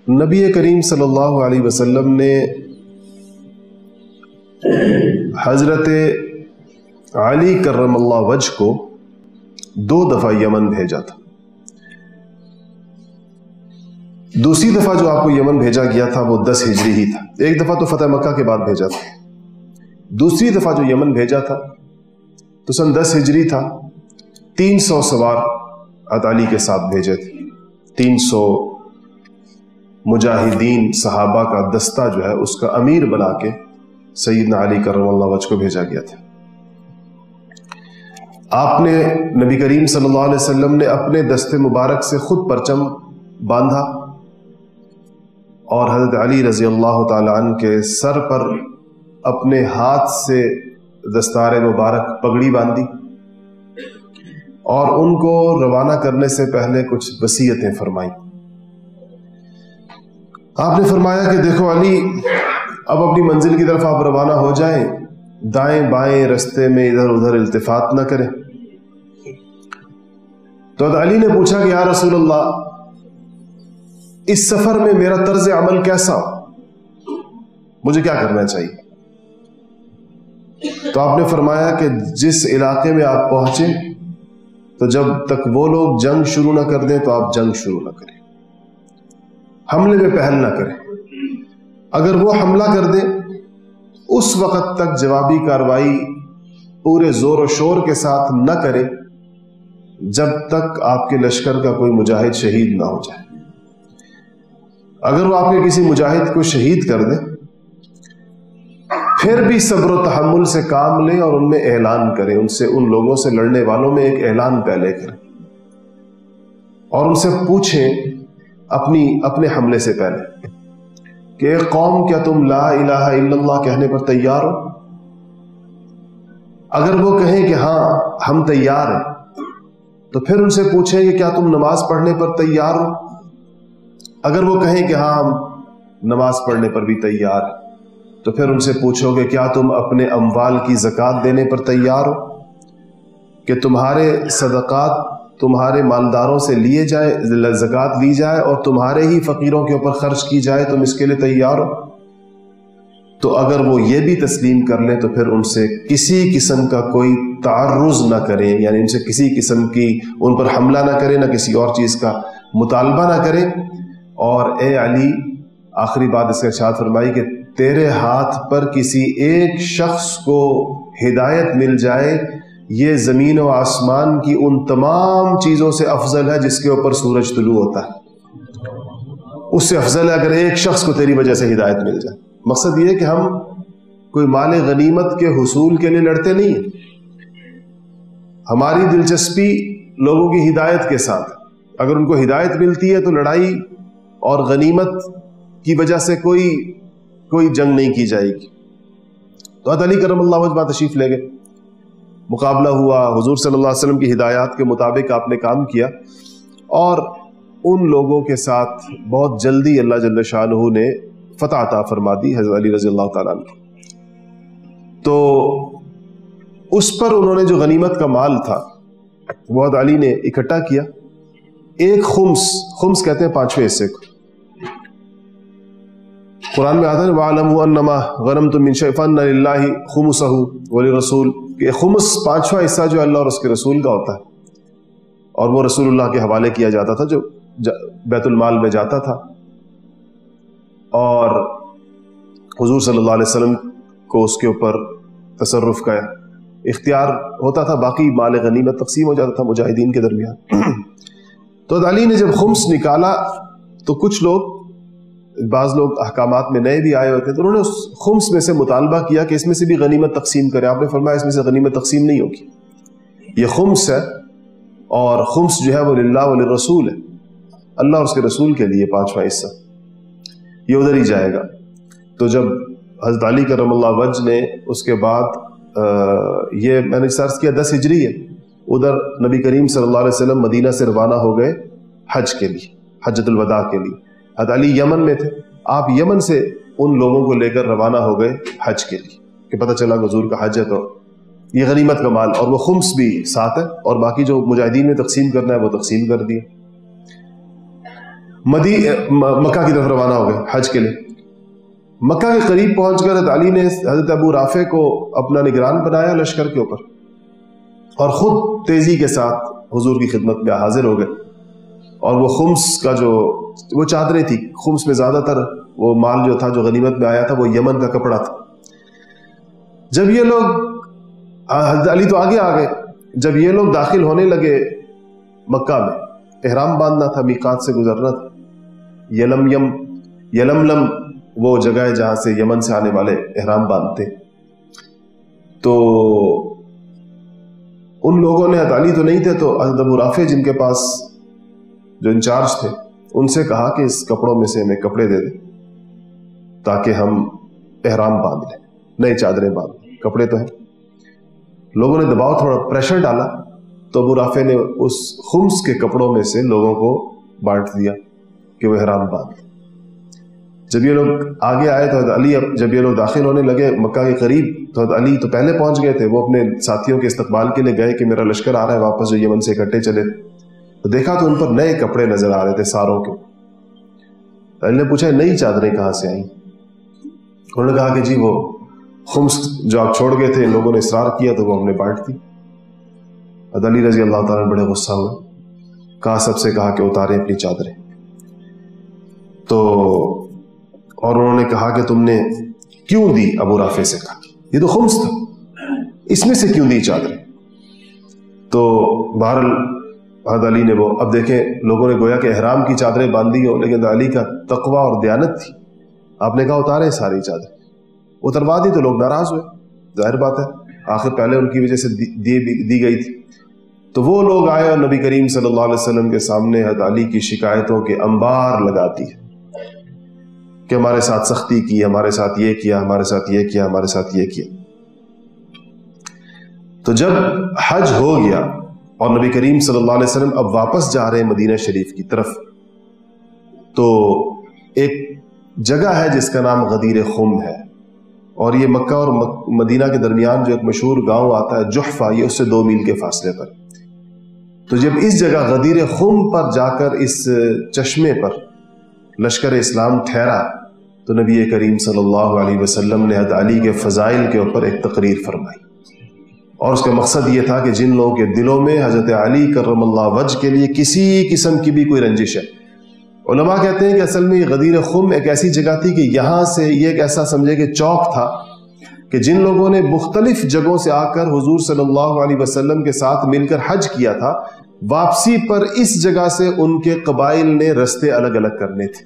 نبی کریم صلی اللہ علیہ وسلم نے حضرت علی کرم اللہ وجہ کو 2 دفعہ یمن بھیجا تھا. دوسری دفعہ جو آپ کو یمن بھیجا گیا تھا وہ 10 ہجری ہی تھا. ایک دفعہ تو فتح مکہ کے بعد بھیجا تھا. دوسری دفعہ جو یمن بھیجا تھا تو سن 10 ہجری تھا. 300 سوار حضرت علی کے ساتھ بھیجے تھے. 300 مجاہدین صحابہ کا دستہ جو ہے اس کا امیر بنا کے سیدنا علی کرم اللہ وجہ کو بھیجا گیا تھا. آپ نے نبی کریم صلی اللہ علیہ وسلم نے اپنے دستے مبارک سے خود پرچم باندھا اور حضرت علی رضی اللہ تعالی عنہ کے سر پر اپنے ہاتھ سے دستار مبارک پگڑی باندھی اور ان کو روانہ کرنے سے پہلے کچھ وصیتیں فرمائیں. آپ نے فرمایا کہ دیکھو علی، اب اپنی منزل کی طرف آپ روانہ ہو جائیں، دائیں بائیں رستے میں ادھر ادھر التفات نہ کریں. تو علی نے پوچھا کہ یا رسول اللہ، اس سفر میں میرا طرز عمل کیسا ہو، مجھے کیا کرنا چاہیے؟ تو آپ نے فرمایا کہ جس علاقے میں آپ پہنچے تو جب تک وہ لوگ جنگ شروع نہ کر دیں تو آپ جنگ شروع نہ کریں، حملے میں پہل نہ کریں. اگر وہ حملہ کر دیں اس وقت تک جوابی کارروائی پورے زور و شور کے ساتھ نہ کریں جب تک آپ کے لشکر کا کوئی مجاہد شہید نہ ہو جائے. اگر وہ آپ کے کسی مجاہد کو شہید کر دیں پھر بھی صبر و تحمل سے کام لیں اور ان میں اعلان کریں، ان لوگوں سے لڑنے والوں میں ایک اعلان پہلے کریں اور ان سے پوچھیں اپنے حملے سے پہلے کہ اے قوم، کیا تم لا الہ الا اللہ کہنے پر تیار ہو؟ اگر وہ کہیں کہ ہاں ہم تیار ہیں تو پھر ان سے پوچھیں کہ کیا تم نماز پڑھنے پر تیار ہو؟ اگر وہ کہیں کہ ہاں ہم نماز پڑھنے پر بھی تیار ہیں تو پھر ان سے پوچھو کہ کیا تم اپنے اموال کی زکوٰۃ دینے پر تیار ہو، کہ تمہارے صدقات تمہارے مالداروں سے لیے جائے، زکوٰۃ لی جائے اور تمہارے ہی فقیروں کے اوپر خرچ کی جائے، تم اس کے لیے تیار ہو؟ تو اگر وہ یہ بھی تسلیم کر لیں تو پھر ان سے کسی قسم کا کوئی تعرض نہ کریں، یعنی ان سے کسی قسم کی ان پر حملہ نہ کریں، نہ کسی اور چیز کا مطالبہ نہ کریں. اور اے علی، آخری بات اس کا ارشاد فرمائی کہ تیرے ہاتھ پر کسی ایک شخص کو ہدایت مل جائے، یہ زمین و آسمان کی ان تمام چیزوں سے افضل ہے جس کے اوپر سورج طلوع ہوتا ہے. اس سے افضل ہے اگر ایک شخص کو تیری وجہ سے ہدایت مل جائے. مقصد یہ ہے کہ ہم کوئی مال غنیمت کے حصول کے لیے لڑتے نہیں ہیں. ہماری دلچسپی لوگوں کی ہدایت کے ساتھ، اگر ان کو ہدایت ملتی ہے تو لڑائی اور غنیمت کی وجہ سے کوئی جنگ نہیں کی جائے گی. تو حضرت علی کرم اللہ وجہ تشریف لے گئے، مقابلہ ہوا، حضور صلی اللہ علیہ وسلم کی ہدایات کے مطابق آپ نے کام کیا اور ان لوگوں کے ساتھ بہت جلدی اللہ جل شانہ نے فتح عطا فرما دی حضرت علی رضی اللہ تعالیٰ عنہ. تو اس پر انہوں نے جو غنیمت کا مال تھا وہ حضرت علی نے اکٹھا کیا. ایک خمس کہتے ہیں 5ویں حصے کو. قرآن میں آتا ہے وَعَلَمُوا أَنَّمَا غَنَمْتُم مِّن شَيْءٍ فَأَنَّ لِلَّهِ خُمُسَهُ وَلِلرَّسُولِ کہ خمس 5واں حصہ جو اللہ اور اس کے رسول کا ہوتا ہے اور وہ رسول اللہ کے حوالے کیا جاتا تھا جو بیت المال میں جاتا تھا، اور حضور صلی اللہ علیہ وسلم کو اس کے اوپر تصرف کا اختیار ہوتا تھا. باقی مال غنیمت تقسیم ہو جاتا تھا مجاہدین کے درمیان. تو علی نے جب خمس نکالا تو کچھ لوگ، بعض لوگ احکامات میں نئے بھی آئے ہوتے ہیں، تو انہوں نے اس خمس میں سے مطالبہ کیا کہ اس میں سے بھی غنیمت تقسیم کریں. آپ نے فرمایا اس میں سے غنیمت تقسیم نہیں ہوگی، یہ خمس ہے اور خمس جو ہے وہ للہ وللرسول ہے، اللہ اور اس کے رسول کے لیے 5واں حصہ یہ ادھر ہی جائے گا. تو جب حضرت علی کرم اللہ وجہ نے اس کے بعد یہ میں نے سرچ کیا 10 ہجری ہے، ادھر نبی کریم صلی اللہ علیہ وسلم مدینہ سے روانہ ہو گئے حج کے لیے، حجۃ الوداع کے لیے. حضرت علی یمن میں تھے، آپ یمن سے ان لوگوں کو لے کر روانہ ہو گئے حج کے لیے کہ پتہ چلا کہ حضور کا حج ہے تو یہ غنیمت کا مال اور وہ خمس بھی ساتھ ہے اور باقی جو مجاہدین میں تقسیم کرنا ہے وہ تقسیم کر دیا. مکہ کی طرف روانہ ہو گئے حج کے لیے. مکہ کے قریب پہنچ کر حضرت علی نے حضرت ابو رافع کو اپنا نگران بنایا لشکر کے اوپر، اور خود تیزی کے ساتھ حضور کی خدمت میں حاضر ہو گئے. اور وہ خمس کا جو وہ چادریں تھی، خمس میں زیادہ تر وہ مال جو تھا جو غنیمت میں آیا تھا وہ یمن کا کپڑا تھا. جب یہ لوگ، حضرت علی تو آگے آ گئے، جب یہ لوگ داخل ہونے لگے مکہ میں، احرام باندھنا تھا، میقات سے گزرنا تھا. یلملم وہ جگہ ہے جہاں سے یمن سے آنے والے احرام باندھتے. تو ان لوگوں نے، حضرت علی تو نہیں تھے، تو حضرت ابو رافع جن کے پاس جو انچارج تھے ان سے کہا کہ اس کپڑوں میں سے ہمیں کپڑے دے دیں تاکہ ہم احرام باندھ لیں، نئی چادریں باندھ لیں، کپڑے تو ہیں. لوگوں نے دباؤ، تھوڑا پریشر ڈالا، تو ابو رافع نے اس خمس کے کپڑوں میں سے لوگوں کو بانٹ دیا کہ وہ احرام باندھ لیں. جب یہ لوگ آگے آئے تو حضرت علی، جب یہ لوگ داخل ہونے لگے مکہ کے قریب، تو حضرت علی تو پہلے پہنچ گئے تھے. وہ اپنے ساتھیوں کے استقبال کے لیے گئے کہ میرا لشکر آ رہا ہے واپس، جو یمن سے اکٹھے چلے. تو دیکھا تو ان پر نئے کپڑے نظر آ رہے تھے ساروں کے. علی نے پوچھا نئی چادریں کہاں سے آئیں؟ انہوں نے کہا کہ جی وہ خمس جو آپ چھوڑ گئے تھے، ان لوگوں نے اصرار کیا تو وہ ہم نے بانٹ دی. حضرت علی رضی اللہ تعالیٰ بڑے غصہ ہوئے، کہا سب سے کہا کہ اتاریں اپنی چادریں. تو اور انہوں نے کہا کہ تم نے کیوں دی؟ ابو رافع سے کہا یہ تو خمس تھا، اس میں سے کیوں دی چادریں؟ تو بہرحال حضرت علی نے وہ، اب دیکھیں لوگوں نے گویا کہ احرام کی چادریں باندھی ہو، لیکن علی کا تقوی اور دیانت تھی. آپ نے کہا اتارے ساری چادریں، اتروا دی تو لوگ ناراض ہوئے، ظاہر بات ہے، آخر پہلے ان کی وجہ سے دی گئی تھی. تو وہ لوگ آئے اور نبی کریم صلی اللہ علیہ وسلم کے سامنے حضرت علی کی شکایتوں کے انبار لگاتی ہے کہ ہمارے ساتھ سختی کی، ہمارے ساتھ یہ کیا، ہمارے ساتھ یہ کیا، ہمارے ساتھ یہ کیا. تو جب حج ہو گیا اور نبی کریم صلی اللہ علیہ وسلم اب واپس جا رہے ہیں مدینہ شریف کی طرف، تو ایک جگہ ہے جس کا نام غدیر خم ہے، اور یہ مکہ اور مدینہ کے درمیان جو ایک مشہور گاؤں آتا ہے جحفہ، یہ اس سے 2 میل کے فاصلے پر. تو جب اس جگہ غدیر خم پر جا کر اس چشمے پر لشکر اسلام ٹھہرا، تو نبی کریم صلی اللہ علیہ وسلم نے حضرت علی کے فضائل کے اوپر ایک تقریر فرمائی، اور اس کا مقصد یہ تھا کہ جن لوگوں کے دلوں میں حضرت علی کرم اللہ وجہ کے لیے کسی قسم کی بھی کوئی رنجش ہے. علماء کہتے ہیں کہ اصل میں یہ غدیر خم ایک ایسی جگہ تھی کہ یہاں سے یہ ایک ایسا سمجھے کہ چوک تھا کہ جن لوگوں نے مختلف جگہوں سے آ کر حضور صلی اللہ علیہ وسلم کے ساتھ مل کر حج کیا تھا، واپسی پر اس جگہ سے ان کے قبائل نے رستے الگ الگ کرنے تھے.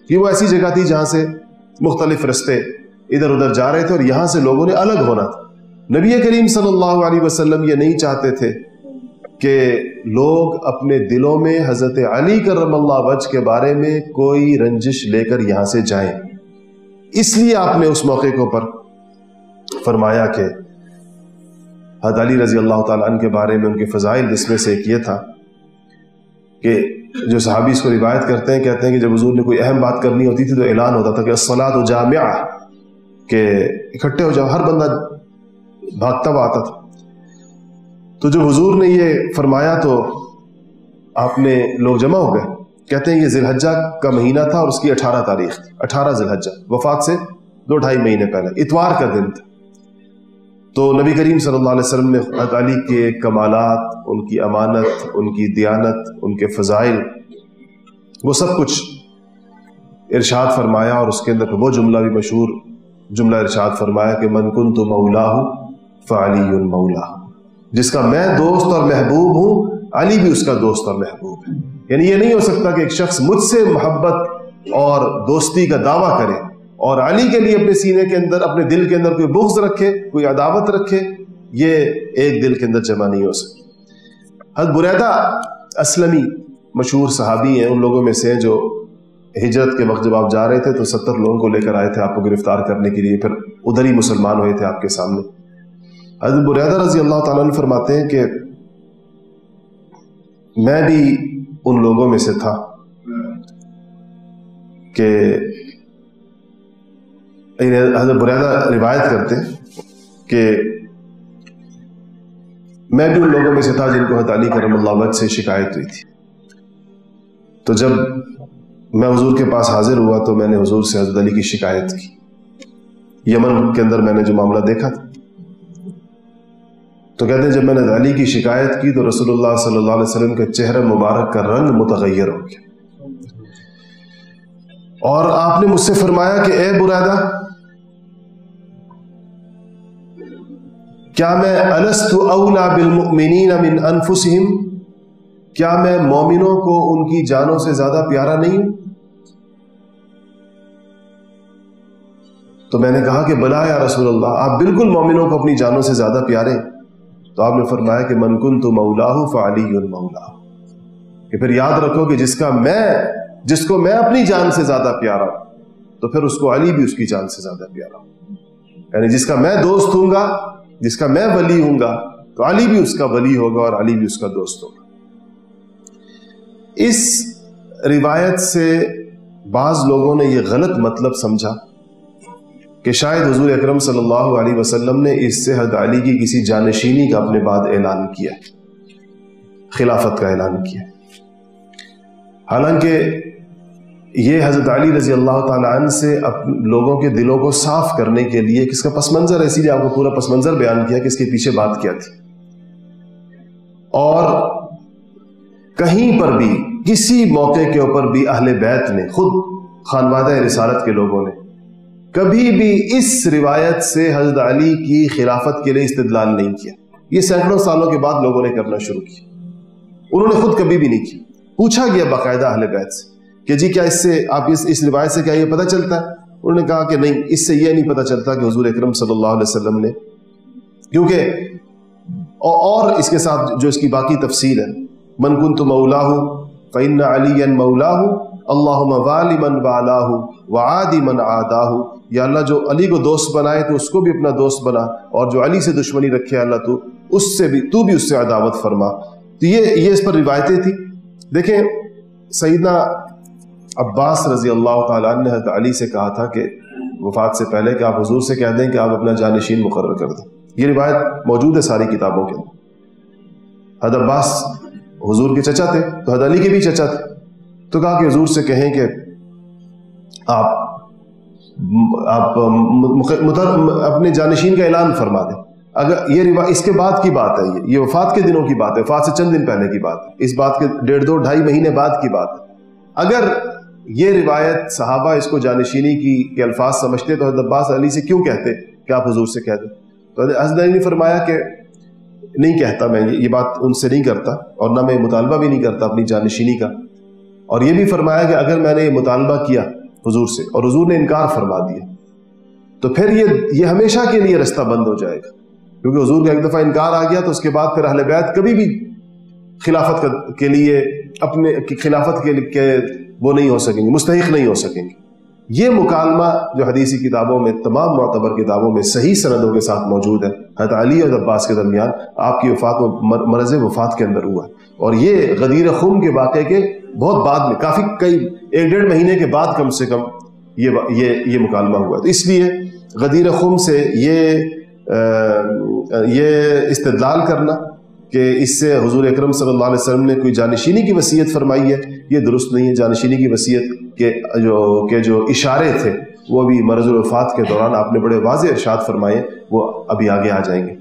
یہ وہ ایسی جگہ تھی جہاں سے مختلف رستے ادھر ادھر جا رہے تھے، اور یہاں سے لوگوں نے الگ ہونا تھا. نبی کریم صلی اللہ علیہ وسلم یہ نہیں چاہتے تھے کہ لوگ اپنے دلوں میں حضرت علی کرم اللہ وجہ کے بارے میں کوئی رنجش لے کر یہاں سے جائیں. اس لیے آپ نے اس موقع کے اوپر فرمایا کہ حضرت علی رضی اللہ تعالیٰ عنہ کے بارے میں ان کے فضائل، جس میں سے ایک یہ تھا کہ جو صحابی اس کو روایت کرتے ہیں، کہتے ہیں کہ جب حضور نے کوئی اہم بات کرنی ہوتی تھی تو اعلان ہوتا تھا کہ الصلاۃ جامعہ، کہ اکٹھے ہو جاؤ، ہر بندہ بھاگتا ہوا آتا تھا. تو جب حضور نے یہ فرمایا تو آپ نے لوگ جمع ہو گئے. کہتے ہیں یہ ذی الحجہ کا مہینہ تھا اور اس کی 18 تاریخ تھی، 18 ذی الحجہ، وفات سے 2-2.5 مہینے پہلے، اتوار کا دن تھا. تو نبی کریم صلی اللہ علیہ وسلم نے حضرت علی کے کمالات، ان کی امانت، ان کی دیانت، ان کے فضائل، وہ سب کچھ ارشاد فرمایا، اور اس کے اندر وہ جملہ بھی مشہور جملہ ارشاد فرمایا کہ من کنت مولاہ فعلی مولاہ، جس کا میں دوست اور محبوب ہوں، علی بھی اس کا دوست اور محبوب ہے. یعنی یہ نہیں ہو سکتا کہ ایک شخص مجھ سے محبت اور دوستی کا دعویٰ کرے اور علی کے لیے اپنے سینے کے اندر، اپنے دل کے اندر کوئی بغض رکھے، کوئی عداوت رکھے. یہ ایک دل کے اندر جمع نہیں ہو سکتی. حضرت بریدہ اسلمی مشہور صحابی ہیں، ان لوگوں میں سے جو ہجرت کے وقت جب آپ جا رہے تھے تو 70 لوگوں کو لے کر آئے تھے آپ کو گرفتار کرنے کے لیے، پھر ادھر ہی مسلمان ہوئے تھے آپ کے سامنے. حضرت بریدہ رضی اللہ تعالیٰ عنہ فرماتے ہیں کہ میں بھی ان لوگوں میں سے تھا کہ حضرت بریدہ روایت کرتے کہ میں بھی ان لوگوں میں سے تھا جن کو حضرت علی کرم اللہ وجہ سے شکایت ہوئی تھی. تو جب میں حضور کے پاس حاضر ہوا تو میں نے حضور سے حضرت علی کی شکایت کی. یمن کے اندر میں نے جو معاملہ دیکھا تھا. تو کہتے ہیں جب میں نے علی کی شکایت کی تو رسول اللہ صلی اللہ علیہ وسلم کے چہرہ مبارک کا رنگ متغیر ہو گیا، اور آپ نے مجھ سے فرمایا کہ اے بریدہ، کیا میں الست اولی بالمؤمنین من انفسہم، کیا میں مومنوں کو ان کی جانوں سے زیادہ پیارا نہیں ہوں؟ تو میں نے کہا کہ بلا یا رسول اللہ، آپ بالکل مومنوں کو اپنی جانوں سے زیادہ پیارے ہیں. تو آپ نے فرمایا کہ من کنت مولاہ فعلی مولاہ، کہ پھر یاد رکھو کہ جس کو میں اپنی جان سے زیادہ پیارا ہوں تو پھر اس کو علی بھی اس کی جان سے زیادہ پیارا ہوں. یعنی جس کا میں دوست ہوں گا، جس کا میں ولی ہوں گا، تو علی بھی اس کا ولی ہوگا اور علی بھی اس کا دوست ہوگا. اس روایت سے بعض لوگوں نے یہ غلط مطلب سمجھا کہ شاید حضور اکرم صلی اللہ علیہ وسلم نے اس سے حضرت علی کی کسی جانشینی کا اپنے بعد اعلان کیا، خلافت کا اعلان کیا. حالانکہ یہ حضرت علی رضی اللہ تعالیٰ عنہ سے لوگوں کے دلوں کو صاف کرنے کے لیے کس کا پس منظر ہے، اسی لیے آپ کو پورا پس منظر بیان کیا کہ اس کے پیچھے بات کیا تھی. اور کہیں پر بھی کسی موقع کے اوپر بھی اہل بیت نے، خود خانوادہ رسالت کے لوگوں نے کبھی بھی اس روایت سے حضرت علی کی خلافت کے لیے استدلال نہیں کیا. یہ سینکڑوں سالوں کے بعد لوگوں نے کرنا شروع کیا، انہوں نے خود کبھی بھی نہیں کیا. پوچھا گیا باقاعدہ اہل بیت سے کہ جی کیا اس سے آپ اس روایت سے کیا یہ پتہ چلتا ہے؟ انہوں نے کہا کہ نہیں، اس سے یہ نہیں پتہ چلتا کہ حضور اکرم صلی اللہ علیہ وسلم نے، کیونکہ اور اس کے ساتھ جو اس کی باقی تفصیل ہے، من کنت مولاہ فإن علیا مولاہ اللہم والی من والاہ وعادی من عاداہ. یا اللہ جو علی کو دوست بنائے تو اس کو بھی اپنا دوست بنا، اور جو علی سے دشمنی رکھے اللہ تو بھی اس سے عداوت فرما. تو یہ اس پر روایتیں تھی. دیکھیں سیدنا عباس رضی اللہ تعالیٰ عنہ نے حضرت علی سے کہا تھا کہ وفات سے پہلے کہ آپ حضور سے کہہ دیں کہ آپ اپنا جانشین مقرر کر دیں. یہ روایت موجود ہے ساری کتابوں کے اندر. حضرت عباس حضور کے چچا تھے تو حضرت علی کے بھی چچا تھے، تو کہا کہ حضور سے کہیں کہ آپ اپنے جانشین کا اعلان فرما دیں. اگر یہ اس کے بعد کی بات ہے، یہ وفات کے دنوں کی بات ہے، وفات سے چند دن پہلے کی بات ہے، اس بات کے 1.5-2 مہینے بعد کی بات ہے. اگر یہ روایت صحابہ اس کو جانشینی کے الفاظ سمجھتے تو حضرت عباس علی سے کیوں کہتے کہ آپ حضور سے کہہ دیں؟ تو حضرت علی نے فرمایا کہ نہیں کہتا، میں یہ بات ان سے نہیں کرتا، اور نہ میں مطالبہ بھی نہیں کرتا اپنی جانشینی کا. اور یہ بھی فرمایا کہ اگر میں نے یہ مطالبہ کیا حضور سے اور حضور نے انکار فرما دیا تو پھر یہ ہمیشہ کے لیے رستہ بند ہو جائے گا، کیونکہ حضور کا ایک دفعہ انکار آ گیا تو اس کے بعد پھر اہل بیت کبھی بھی خلافت کے لیے اپنے خلافت کے وہ نہیں ہو سکیں گے، مستحق نہیں ہو سکیں گے. یہ مکالمہ جو حدیثی کتابوں میں، تمام معتبر کتابوں میں صحیح سندوں کے ساتھ موجود ہے، حضرت علی اور عباس کے درمیان آپ کی وفات میں مرض وفات کے اندر ہوا ہے. اور یہ غدیر خم کے واقعے کے بہت بعد میں، کافی 1-1.5 مہینے کے بعد کم سے کم یہ مکالمہ ہوا. تو اس لیے غدیر خم سے یہ استدلال کرنا کہ اس سے حضور اکرم صلی اللہ علیہ وسلم نے کوئی جانشینی کی وصیت فرمائی ہے، یہ درست نہیں ہے. جانشینی کی وصیت کے جو اشارے تھے وہ بھی مرض الوفات کے دوران آپ نے بڑے واضح ارشاد فرمائے، وہ ابھی آگے آ جائیں گے.